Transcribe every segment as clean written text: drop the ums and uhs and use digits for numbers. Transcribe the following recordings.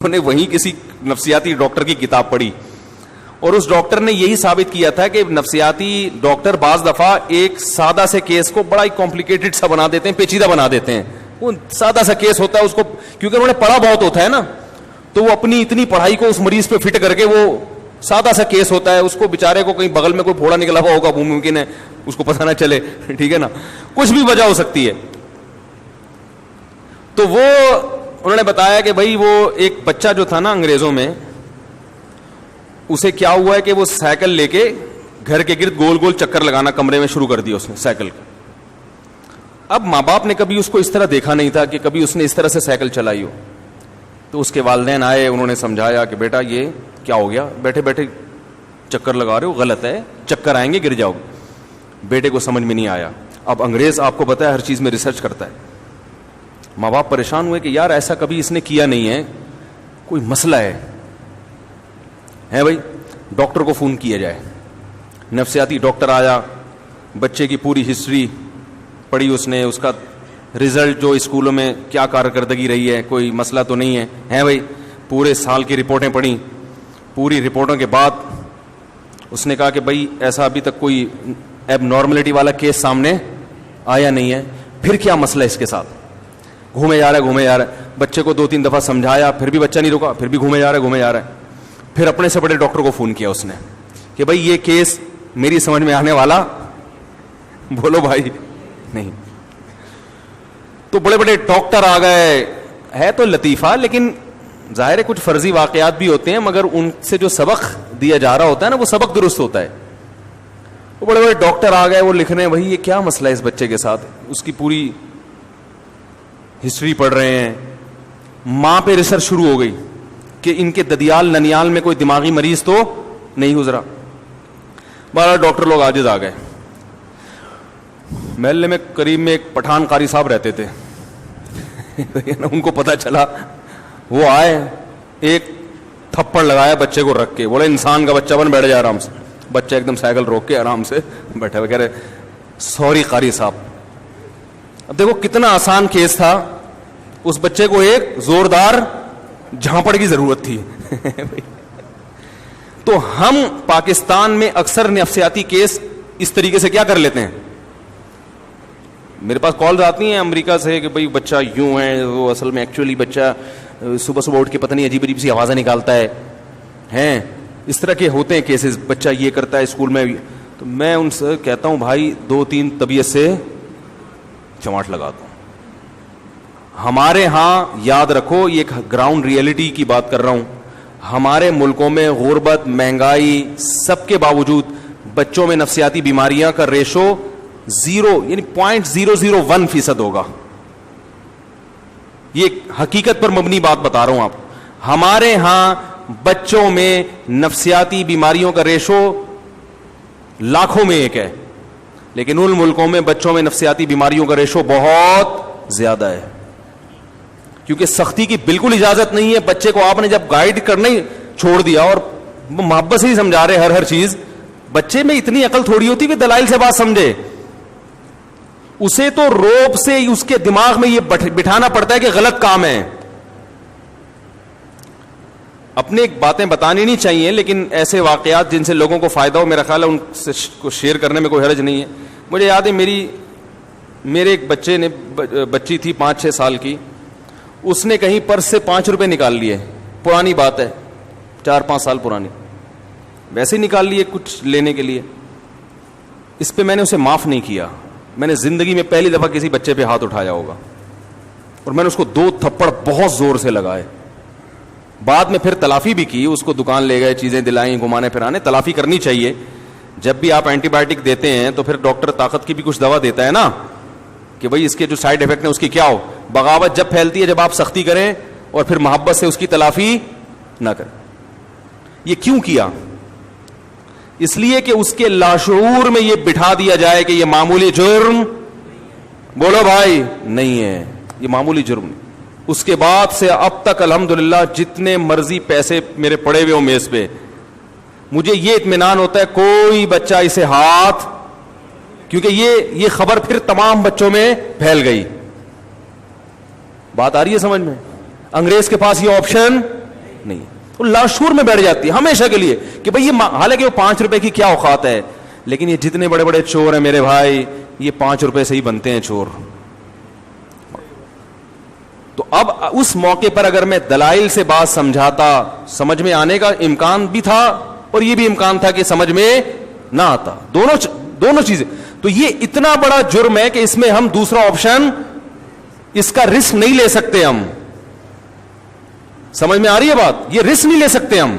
نے وہیں کسی نفسیاتی ڈاکٹر کی کتاب پڑھی اور اس ڈاکٹر نے یہی ثابت کیا تھا کہ نفسیاتی ڈاکٹر بعض دفعہ ایک سادہ سے کیس کو بڑا ہی کمپلیکیٹڈ سا بنا دیتے ہیں, پیچیدہ بنا دیتے ہیں. وہ سادہ سا کیس ہوتا ہے, اس کو کیونکہ انہوں نے پڑھا بہت ہوتا ہے نا, تو وہ اپنی اتنی پڑھائی کو اس مریض پہ فٹ کر کے, وہ سادہ سا کیس ہوتا ہے, اس کو بیچارے کو کہیں بغل میں کوئی پھوڑا نکلا ہوا ہوگا, ممکن ہے اس کو پتہ نہ چلے, ٹھیک ہے نا, کچھ بھی وجہ ہو سکتی ہے. تو وہ انہوں نے بتایا کہ بھائی وہ ایک بچہ جو تھا نا انگریزوں میں, اسے کیا ہوا ہے کہ وہ سائیکل لے کے گھر کے گرد گول گول چکر لگانا کمرے میں شروع کر دیا اس نے سائیکل کا. اب ماں باپ نے کبھی اس کو اس طرح دیکھا نہیں تھا کہ کبھی اس نے اس طرح سے سائیکل چلائی ہو. تو اس کے والدین آئے, انہوں نے سمجھایا کہ بیٹا یہ کیا ہو گیا, بیٹھے بیٹھے چکر لگا رہے ہو, غلط ہے, چکر آئیں گے, گر جاؤ گے. بیٹے کو سمجھ میں نہیں آیا. اب انگریز آپ کو پتا ہے ہر چیز میں ریسرچ کرتا ہے. ماں باپ پریشان ہوئے کہ یار ایسا کبھی اس نے کیا نہیں ہے, کوئی مسئلہ ہے بھائی, ڈاکٹر کو فون کیا جائے. نفسیاتی ڈاکٹر آیا, بچے کی پوری ہسٹری پڑھی اس نے, اس کا رزلٹ جو اسکولوں میں کیا کارکردگی رہی ہے, کوئی مسئلہ تو نہیں ہے بھائی, پورے سال کی رپورٹیں پڑھی. پوری رپورٹوں کے بعد اس نے کہا کہ بھائی ایسا ابھی تک کوئی ایب نارملٹی والا کیس سامنے آیا نہیں ہے, پھر کیا مسئلہ ہے اس کے ساتھ. گھومے جا رہا ہے. بچے کو 2-3 دفعہ سمجھایا, پھر بھی بچہ نہیں رکا, پھر بھی گھومے جا رہا ہے. پھر اپنے سے بڑے ڈاکٹر کو فون کیا اس نے کہ بھائی یہ کیس میری سمجھ میں آنے والا, بولو بھائی نہیں. تو بڑے بڑے ڈاکٹر آ گئے. ہے تو لطیفہ, لیکن ظاہر ہے کچھ فرضی واقعات بھی ہوتے ہیں, مگر ان سے جو سبق دیا جا رہا ہوتا ہے نا وہ سبق درست ہوتا ہے. وہ بڑے بڑے ڈاکٹر آ گئے, وہ لکھ رہے ہیں بھائی یہ کیا مسئلہ ہے اس بچے کے ساتھ, اس کی پوری ہسٹری پڑھ رہے ہیں. ماں پہ ریسرچ شروع ہو گئی کہ ان کے ددیال ننیال میں کوئی دماغی مریض تو نہیں گزرا. 12 ڈاکٹر لوگ عاجز آ گئے. محلے میں قریب میں ایک پٹھان قاری صاحب رہتے تھے, ان کو پتا چلا, وہ آئے, ایک تھپڑ لگایا بچے کو رکھ کے, بولے انسان کا بچہ بن بیٹھ جا آرام سے. بچہ ایک دم سائیکل روک کے آرام سے بیٹھا ہوئے, کہہ رہے سوری قاری صاحب. اب دیکھو کتنا آسان کیس تھا, اس بچے کو ایک زوردار جھانپڑ کی ضرورت تھی. تو ہم پاکستان میں اکثر نفسیاتی کیس اس طریقے سے کیا کر لیتے ہیں. میرے پاس کالز آتی ہیں امریکہ سے کہ بھائی بچہ یوں ہے, وہ اصل میں ایکچولی بچہ صبح صبح اٹھ کے پتہ نہیں عجیب عجیب سی آوازیں نکالتا ہے, ہیں اس طرح کے ہوتے ہیں کیسز, بچہ یہ کرتا ہے اسکول میں. تو میں ان سے کہتا ہوں بھائی 2-3 طبیعت سے چماٹ لگاتا ہوں. ہمارے ہاں یاد رکھو, یہ گراؤنڈ ریئلٹی کی بات کر رہا ہوں, ہمارے ملکوں میں غربت, مہنگائی, سب کے باوجود بچوں میں نفسیاتی بیماریاں کا ریشو 0 یعنی 0.001% ہوگا. یہ حقیقت پر مبنی بات بتا رہا ہوں آپ. ہمارے ہاں بچوں میں نفسیاتی بیماریوں کا ریشو لاکھوں میں 1 ہے, لیکن ان ملکوں میں بچوں میں نفسیاتی بیماریوں کا ریشو بہت زیادہ ہے, کیونکہ سختی کی بالکل اجازت نہیں ہے. بچے کو آپ نے جب گائیڈ کرنا ہی چھوڑ دیا اور محبت سے ہی سمجھا رہے ہر چیز, بچے میں اتنی عقل تھوڑی ہوتی کہ دلائل سے بات سمجھے. اسے تو روب سے اس کے دماغ میں یہ بٹھانا پڑتا ہے کہ غلط کام ہے. اپنے باتیں بتانی نہیں چاہیے, لیکن ایسے واقعات جن سے لوگوں کو فائدہ ہو, میرا خیال ہے ان سے کو شیئر کرنے میں کوئی حرج نہیں ہے. مجھے یاد ہے میرے ایک بچے نے, بچی تھی 5-6 سال کی, اس نے کہیں پرس سے 5 روپے نکال لیے. پرانی بات ہے, 4-5 سال پرانی, ویسے ہی نکال لیے کچھ لینے کے لیے. اس پہ میں نے اسے معاف نہیں کیا. میں نے زندگی میں پہلی دفعہ کسی بچے پہ ہاتھ اٹھایا ہوگا, اور میں نے اس کو 2 تھپڑ بہت زور سے لگائے. بعد میں پھر تلافی بھی کی, اس کو دکان لے گئے, چیزیں دلائیں, گھمانے پھرانے. تلافی کرنی چاہیے. جب بھی آپ اینٹی بایوٹک دیتے ہیں تو پھر ڈاکٹر طاقت کی بھی کچھ دوا دیتا ہے نا, کہ بھئی اس کے جو سائیڈ ایفیکٹ ہیں اس کی کیا ہو. بغاوت جب پھیلتی ہے جب آپ سختی کریں اور پھر محبت سے اس کی تلافی نہ کریں. یہ کیوں کیا؟ اس لیے کہ اس کے لاشعور میں یہ بٹھا دیا جائے کہ یہ معمولی جرم, بولو بھائی, نہیں ہے, یہ معمولی جرم نہیں. اس کے بعد سے اب تک الحمدللہ جتنے مرضی پیسے میرے پڑے ہوئے ہوں میز پہ, مجھے یہ اطمینان ہوتا ہے کوئی بچہ اسے ہاتھ, کیونکہ یہ خبر پھر تمام بچوں میں پھیل گئی. بات آ رہی ہے سمجھ میں؟ انگریز کے پاس یہ آپشن نہیں ہے. وہ لاشعور میں بیٹھ جاتی ہے ہمیشہ کے لیے کہ بھئی یہ حالانکہ وہ 5 روپے کی کیا اوقات ہے, لیکن یہ جتنے بڑے بڑے چور ہیں میرے بھائی, یہ 5 روپے سے ہی بنتے ہیں چور. تو اب اس موقع پر اگر میں دلائل سے بات سمجھاتا, سمجھ میں آنے کا امکان بھی تھا اور یہ بھی امکان تھا کہ سمجھ میں نہ آتا, دونوں چیزیں. تو یہ اتنا بڑا جرم ہے کہ اس میں ہم دوسرا آپشن, اس کا رسک نہیں لے سکتے ہم. سمجھ میں آ رہی ہے بات؟ یہ رسک نہیں لے سکتے ہم.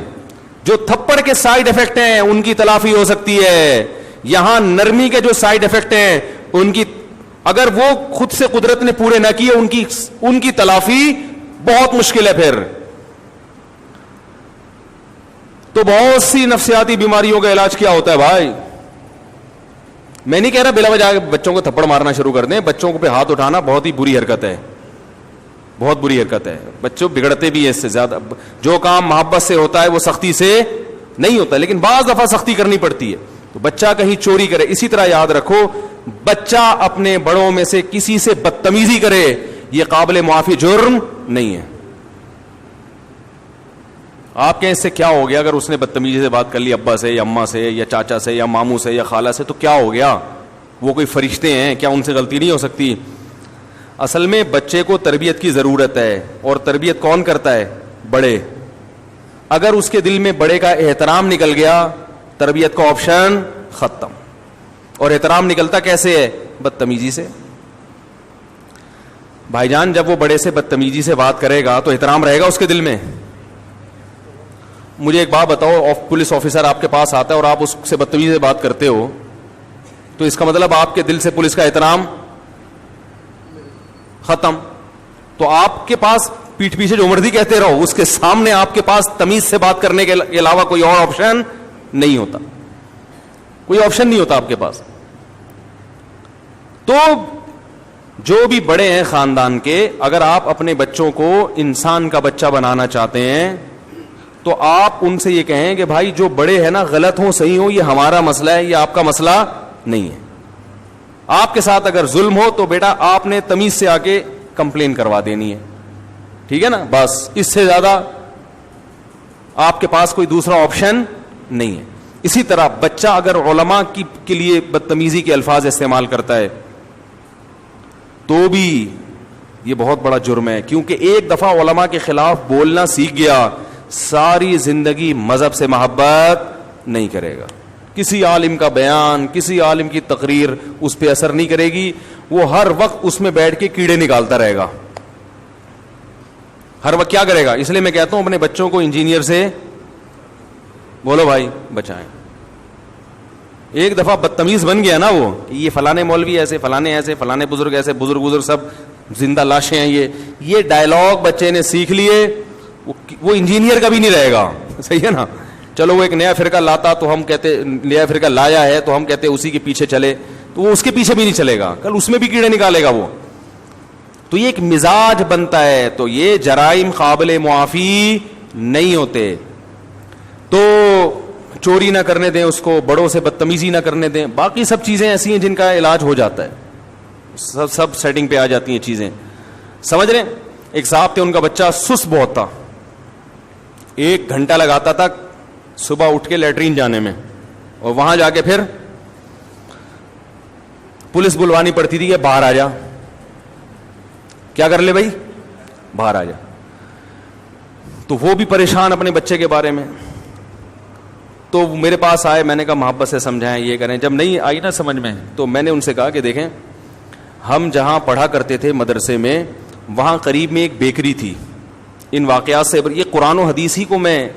جو تھپڑ کے سائیڈ افیکٹ ہیں ان کی تلافی ہو سکتی ہے, یہاں نرمی کے جو سائیڈ افیکٹ ہیں ان کی, اگر وہ خود سے قدرت نے پورے نہ کیے ان کی تلافی بہت مشکل ہے. پھر تو بہت سی نفسیاتی بیماریوں کا علاج کیا ہوتا ہے بھائی. میں نہیں کہہ رہا بلا وجہ بچوں کو تھپڑ مارنا شروع کر دیں, بچوں کو پہ ہاتھ اٹھانا بہت ہی بری حرکت ہے, بہت بری حرکت ہے. بچوں بگڑتے بھی ہیں اس سے زیادہ. جو کام محبت سے ہوتا ہے وہ سختی سے نہیں ہوتا, لیکن بعض دفعہ سختی کرنی پڑتی ہے. تو بچہ کہیں چوری کرے, اسی طرح یاد رکھو بچہ اپنے بڑوں میں سے کسی سے بدتمیزی کرے, یہ قابل معافی جرم نہیں ہے. آپ کہیں اس سے کیا ہو گیا اگر اس نے بدتمیزی سے بات کر لی ابا سے یا اماں سے یا چاچا سے یا ماموں سے یا خالہ سے, تو کیا ہو گیا؟ وہ کوئی فرشتے ہیں کیا؟ ان سے غلطی نہیں ہو سکتی؟ اصل میں بچے کو تربیت کی ضرورت ہے, اور تربیت کون کرتا ہے؟ بڑے. اگر اس کے دل میں بڑے کا احترام نکل گیا, تربیت کا آپشن ختم. اور احترام نکلتا کیسے ہے؟ بدتمیزی سے. بھائی جان جب وہ بڑے سے بدتمیزی سے بات کرے گا تو احترام رہے گا اس کے دل میں؟ مجھے ایک بات بتاؤ, پولیس آفیسر آپ کے پاس آتا ہے اور آپ اس سے بدتمیزی سے بات کرتے ہو, تو اس کا مطلب آپ کے دل سے پولیس کا احترام ختم. تو آپ کے پاس پیٹھ پیچھے جو مرضی کہتے رہو, اس کے سامنے آپ کے پاس تمیز سے بات کرنے کے علاوہ کوئی اور آپشن نہیں ہوتا, کوئی آپشن نہیں ہوتا آپ کے پاس. تو جو بھی بڑے ہیں خاندان کے, اگر آپ اپنے بچوں کو انسان کا بچہ بنانا چاہتے ہیں تو آپ ان سے یہ کہیں کہ بھائی جو بڑے ہیں نا, غلط ہوں صحیح ہوں, یہ ہمارا مسئلہ ہے, یہ آپ کا مسئلہ نہیں ہے. آپ کے ساتھ اگر ظلم ہو تو بیٹا آپ نے تمیز سے آ کے کمپلین کروا دینی ہے, ٹھیک ہے نا, بس. اس سے زیادہ آپ کے پاس کوئی دوسرا آپشن نہیں ہے. اسی طرح بچہ اگر علماء کے لیے بدتمیزی کے الفاظ استعمال کرتا ہے تو بھی یہ بہت بڑا جرم ہے, کیونکہ ایک دفعہ علماء کے خلاف بولنا سیکھ گیا, ساری زندگی مذہب سے محبت نہیں کرے گا. کسی عالم کا بیان, کسی عالم کی تقریر اس پہ اثر نہیں کرے گی, وہ ہر وقت اس میں بیٹھ کے کیڑے نکالتا رہے گا. ہر وقت کیا کرے گا؟ اس لیے میں کہتا ہوں اپنے بچوں کو انجینئر سے بولو بھائی بچائیں. ایک دفعہ بدتمیز بن گیا نا وہ, یہ فلانے مولوی ایسے, فلانے ایسے, فلانے بزرگ ایسے, بزرگ سب زندہ لاشیں ہیں, یہ ڈائلاگ بچے نے سیکھ لیے, وہ انجینئر کا بھی نہیں رہے گا. صحیح ہے نا. چلو وہ ایک نیا فرقہ لاتا تو ہم کہتے, نیا فرقہ لایا ہے تو ہم کہتے اسی کے پیچھے چلے, تو وہ اس کے پیچھے بھی نہیں چلے گا, کل اس میں بھی کیڑے نکالے گا وہ. تو یہ ایک مزاج بنتا ہے. تو یہ جرائم قابل معافی نہیں ہوتے. تو چوری نہ کرنے دیں اس کو, بڑوں سے بدتمیزی نہ کرنے دیں. باقی سب چیزیں ایسی ہیں جن کا علاج ہو جاتا ہے, سب سیٹنگ پہ آ جاتی ہیں چیزیں. سمجھ رہے ہیں؟ ایک صاحب تھے, ان کا بچہ سست بہت تھا, 1 گھنٹہ لگاتا تھا صبح اٹھ کے لیٹرین جانے میں, اور وہاں جا کے پھر پولیس بلوانی پڑتی تھی کہ باہر آ جا. کیا کر لے بھائی؟ باہر آ جا. تو وہ بھی پریشان اپنے بچے کے بارے میں. تو میرے پاس آئے, میں نے کہا محبت سے سمجھائیں, یہ کریں. جب نہیں آئی نا سمجھ میں, تو میں نے ان سے کہا کہ دیکھیں, ہم جہاں پڑھا کرتے تھے مدرسے میں, وہاں قریب میں ایک بیکری تھی. ان واقعات سے یہ قرآن و حدیث ہی کو میں,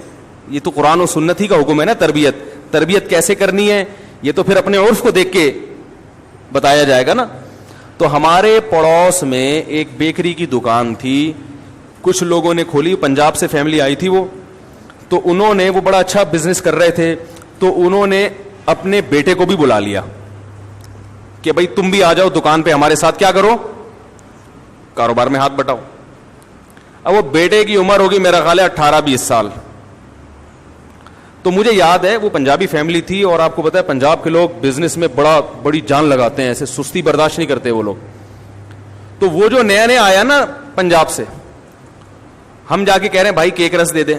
یہ تو قرآن و سنت ہی کا حکم ہے نا. تربیت کیسے کرنی ہے یہ تو پھر اپنے عرف کو دیکھ کے بتایا جائے گا نا. تو ہمارے پڑوس میں ایک بیکری کی دکان تھی, کچھ لوگوں نے کھولی, پنجاب سے فیملی آئی تھی وہ. تو انہوں نے, وہ بڑا اچھا بزنس کر رہے تھے, تو انہوں نے اپنے بیٹے کو بھی بلا لیا کہ بھائی تم بھی آ جاؤ دکان پہ, ہمارے ساتھ کیا کرو, کاروبار میں ہاتھ بٹاؤ. اب وہ بیٹے کی عمر ہوگی میرا خیال ہے 18-20 سال. تو مجھے یاد ہے وہ پنجابی فیملی تھی, اور آپ کو پتا ہے پنجاب کے لوگ بزنس میں بڑی جان لگاتے ہیں, ایسے سستی برداشت نہیں کرتے وہ لوگ. تو وہ جو نیا نیا آیا نا پنجاب سے, ہم جا کے کہہ رہے ہیں بھائی کیک رس دے دیں,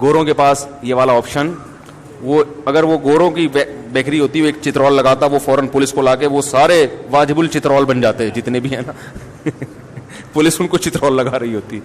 گوروں کے پاس یہ والا آپشن, وہ اگر وہ گوروں کی بیکری ہوتی ہے, وہ ایک چترول لگاتا, وہ فوراً پولیس کو لا کے وہ سارے واجب الچترول بن جاتے ہیں جتنے بھی ہیں نا, پولیس ان کو چترول لگا رہی ہوتی.